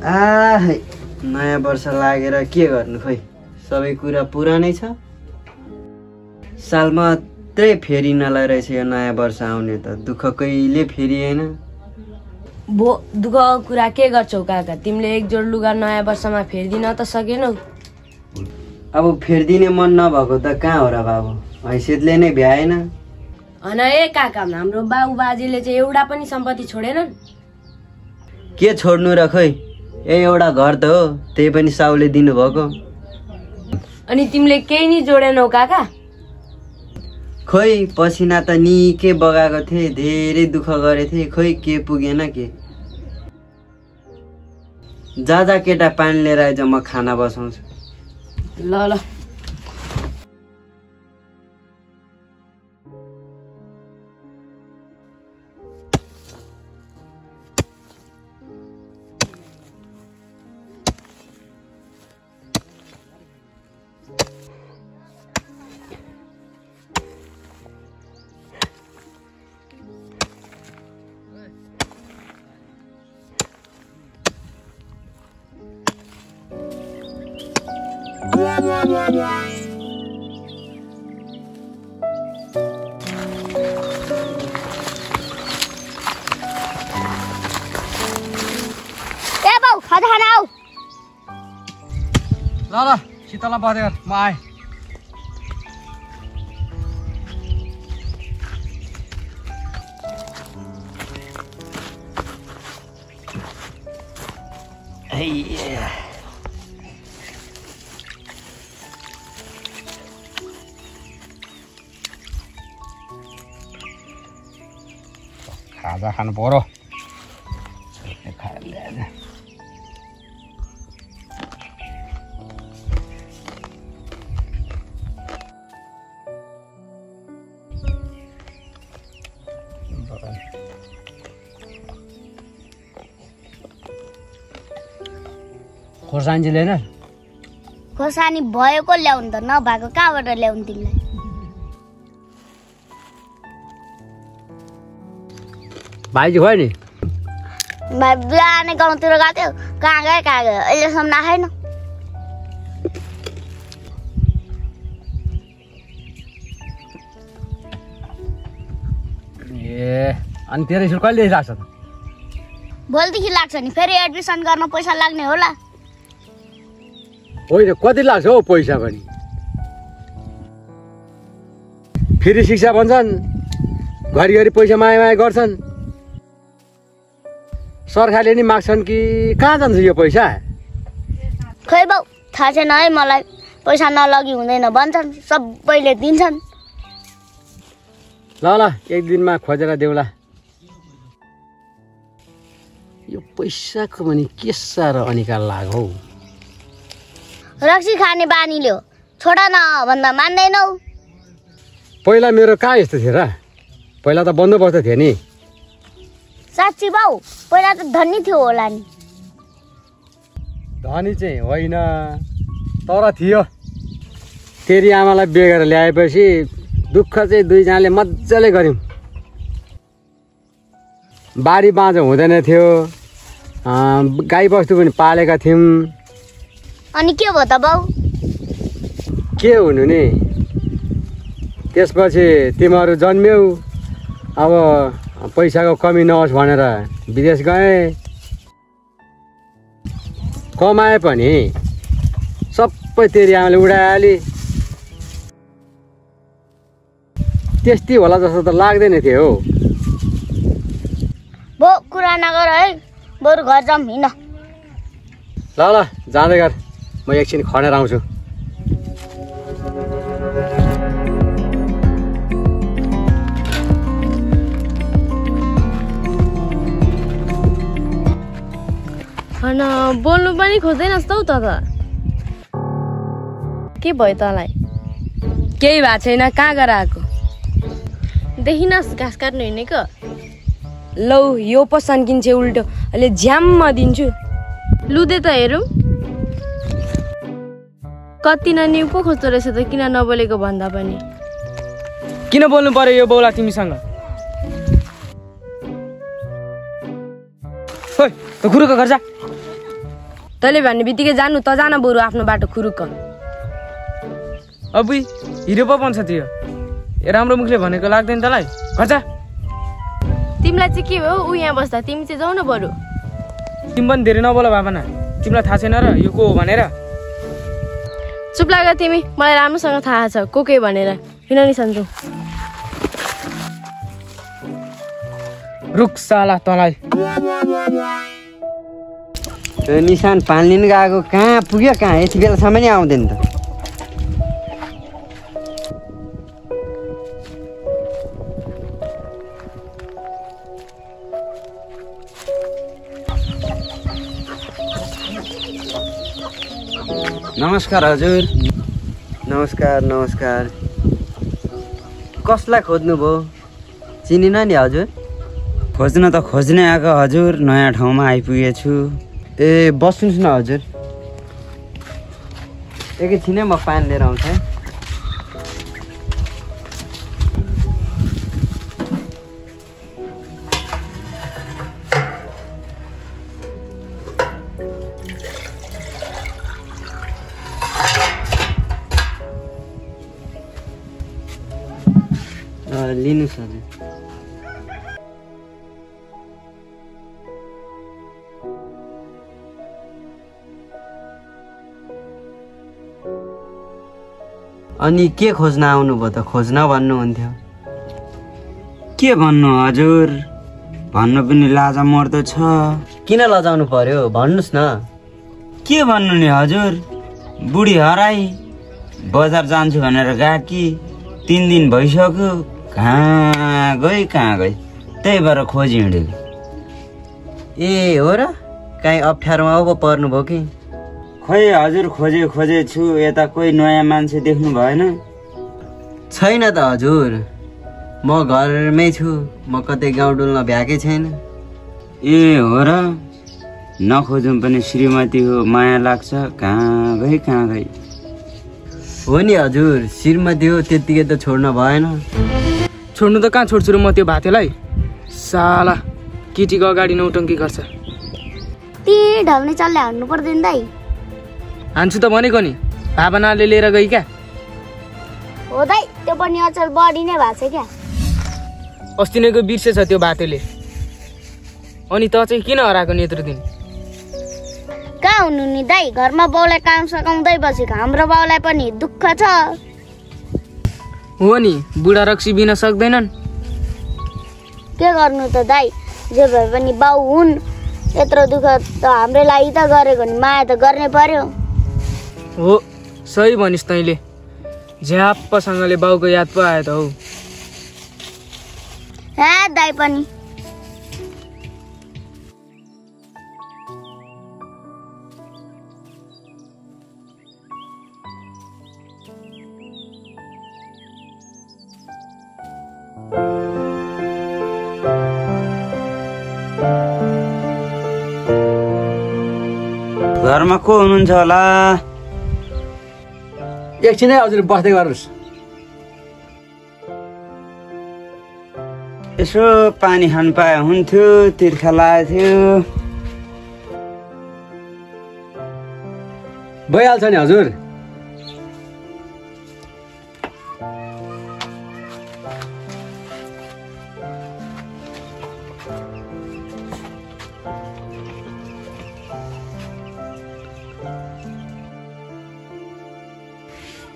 नयाँ वर्ष लागेर के गर्नु खोइ, सबै कुरा पुरानै छ। सालमा मात्रै फेरि नलाई रहेछ यो नयाँ वर्ष आउने त, दुःख कहिले फेरिएन। भो दुःखको कुरा के गर्छौ काका, तिमीले एक जोड लुगा नयाँ वर्षमा फेरिदिन त सकेनौ। अब फेरिदिने मन नभएको त कहाँ हो र बाबु, हैसियतले नै भ्याएन। होइन ए काका, हाम्रो बाबु बाजेले चाहिँ एउटा पनि सम्पत्ति छोडेनन्। के छोड्नु र खोइ, एउटा घर त हो, त्यही पनि साउले दिनुभएको। अनि तिमीले केही नि जोडेनौ काका? खोइ पसिना त निकै बगाएको थिएँ, धेरै दुःख गरेको थिएँ, खोइ के पुगेन के। जा केटा पानी लिएर आइज, म खाना बसाउँछु। ल ल। ल शीतलमा बसेर म आएँ। खाजा खानु पर्यो। खोर्सानी लिएन? खोर्सानी भएको ल्याउनु त, नभएको कहाँबाट ल्याउनु तिमीलाई? भाइजी खोइ नि? भाइ बिहानै गाउँतिर गएको थियो, कहाँ गयो अहिलेसम्म आएन। ए अनि तेरो स्कुल कहिलेदेखि लाग्छ त? भोलिदेखि लाग्छ नि, फेरि एडमिसन गर्न पैसा लाग्ने होला। होइन कति लाग्छ हौ पैसा पनि? फेरि शिक्षा भन्छन्, घरिघरि पैसा माया गर्छन्। सरकारले नि माग्छन् कि कहाँ जान्छ यो पैसा? खै बाउ थाहा छैन है मलाई, पैसा नलगी हुँदैन भन्छन्, सबैले दिन्छन्। ल एक दिनमा खोजेर देऊला। यो पैसाको पनि के साह्रो अनिकाल लाग्यो हौ। रक्सी खाने बानी ल्याऊ, छोड न भन्दा मान्दैनौ। पहिला मेरो कहाँ यस्तो थियो र? पहिला त बन्दोबस्त थियो नि। साँच्ची बाउ, पहिला त धनी थियो होला नि। धनी चाहिँ होइन, तर थियो। तेरी आमालाई बिहे गरेर ल्याएपछि दुःख चाहिँ दुईजनाले मजाले गऱ्यौँ। बारी बाँझो हुँदैन थियो, गाई बस्तु पनि पालेका थियौँ। अनि के भयो त बाउ? के हुनु नि, त्यसपछि तिमीहरू जन्म्यौ। अब पैसाको कमी नहोस् भनेर विदेश गए। कमाए पनि सबै तेरी आमाले उडाइहाली। त्यस्तै होला जस्तो त लाग्दैन थियो हौ। भो कुरा नगर है, बरु घर जाऊँ हिँड। ल जाँदै गर, म एकछिन खनेर आउँछु। बोल्नु पनि खोज्दैनस् त त? के भयो तँलाई? केही भएको छैन, कहाँ गएर आएको? देखिनस् घाँस काट्नु हिँडेको? लौ यो पो सन्किन्छ उल्टो, अहिले झ्याम्म दिन्छु। लुदे त हेरौँ कति नानी पो खोज्दो रहेछ त, किन नबोलेको भन्दा पनि। किन बोल्नु पर्यो यो बौला तिमीसँग? ओइ त गुरुको घर जा। तैँले भन्ने बित्तिकै जानु त जान बरु आफ्नो बाटो खुरुक्क। अबुई हिरो पो बन्छ त्यो राम्रो मुखले भनेको लाग्दैन तँलाई खर्चा। तिमीलाई चाहिँ के हो ऊ यहाँ बस्दा तिमी चाहिँ जाऊ न बरु। तिमी पनि धेरै नबोल भावना तिमीलाई थाहा छैन र यो को हो भनेर। चुप लाग तिमी मलाई राम्रोसँग थाहा छ को के भनेर किन नि सन्जु। रुख साला तँलाई निशान पानी लिन गएको कहाँ पुग्यो कहाँ यति बेलासम्म नि आउँदैन त। नमस्कार हजुर। नमस्कार नमस्कार। कसलाई खोज्नुभयो चिनिन नि हजुर? खोज्न त खोज्नै आएको हजुर नयाँ ठाउँमा आइपुगेछु। ए बस्नुहोस् न हजुर एकैछिनै म पानी लिएर आउँछु है। लिनुहोस् हजुर। अनि के खोज्न आउनुभयो त? खोज्न भन्नुहुन्थ्यो। के भन्नु हजुर भन्नु पनि लाजा मर्दो छ। किन लजाउनु पर्यो भन्नुहोस् न। के भन्नु नि हजुर बुढी हराई बजार जान्छु भनेर गएकी 3 दिन भइसक्यो कहाँ गई त्यही भएर खोजी हिँडेको। ए हो र काहीँ अप्ठ्यारोमा पो पर्नुभयो कि? खै हजुर खोजे छु यता कोही नयाँ मान्छे देख्नु भएन? छैन त हजुर म घरमै छु म कतै गाउँ डुल्न भ्याएकै छैन। ए हो र नखोजौँ पनि श्रीमती हो माया लाग्छ कहाँ गई। हो नि हजुर श्रीमती हो त्यतिकै त छोड्न भएन। छोड्नु त कहाँ छोड्छु र म त्यो भातेलाई साला केटीको अगाडि नौटङ्की गर्छ। ती ढल्ने चल्ले हान्नु पर्दैन दाइ। हान्छु त भनेको नि भावनाले लिएर गई क्या। हो दाइ त्यो पनि अचल बढी नै भएको छ क्या। अस्ति नैको बिर्सेछ त्यो भातेले। अनि त चाहिँ किन हराएको नि यत्रो दिन? कहाँ हुनु नि दाइ घरमा बाउलाई काम सकाउँदै बसेको हाम्रो बाउलाई पनि दुःख छ। हो नि बुढा रक्सी बिना सक्दैनन्। के गर्नु त दाइ जे भए पनि बाउ हुन् यत्रो दुःख त हाम्रो लागि त गरेको नि माया त गर्नै पर्यो। हो सही भनिस् तैँले झ्याप्पसँगले बाउको याद पो आयो त हौ। हे दाइ पनि घरमा को हुनुहुन्छ होला? एकछिनै हजुर बस्दै गर्नुहोस्। यसो पानी खान पाए हुन्थ्यो तिर्खा लागेको थियो। भइहाल्छ नि हजुर।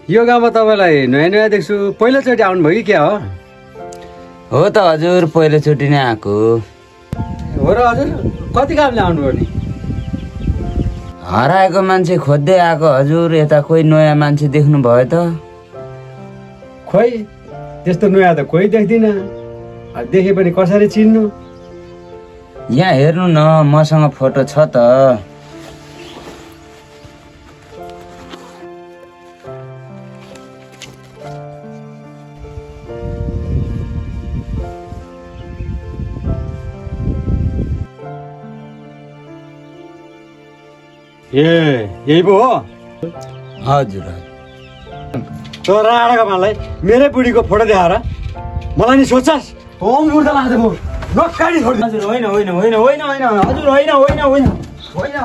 यो गाउँमा तपाईँलाई नयाँ देख्छु पहिलोचोटि आउनुभयो कि क्या हो त हजुर पहिलोचोटि नै आएको हो र हजुर? कति कामले आउनुभयो नि? हराएको मान्छे खोज्दै आएको हजुर। यता कोही नयाँ मान्छे देख्नु भयो त? खोइ त्यस्तो नयाँ त कोही देख्दिनँ। देखे पनि कसरी चिन्नु? यहाँ हेर्नु न मसँग फोटो छ त। ए यही पो हो हजुर। त राणाका मानलाई मेरै बुढीको फोटो देखाएर मलाई नि सोच्छस् होम उड्दा लाग्दै म नक्काडी छोड्दिनु। हजुर होइन होइन होइन होइन होइन हजुर होइन होइन होइन होइन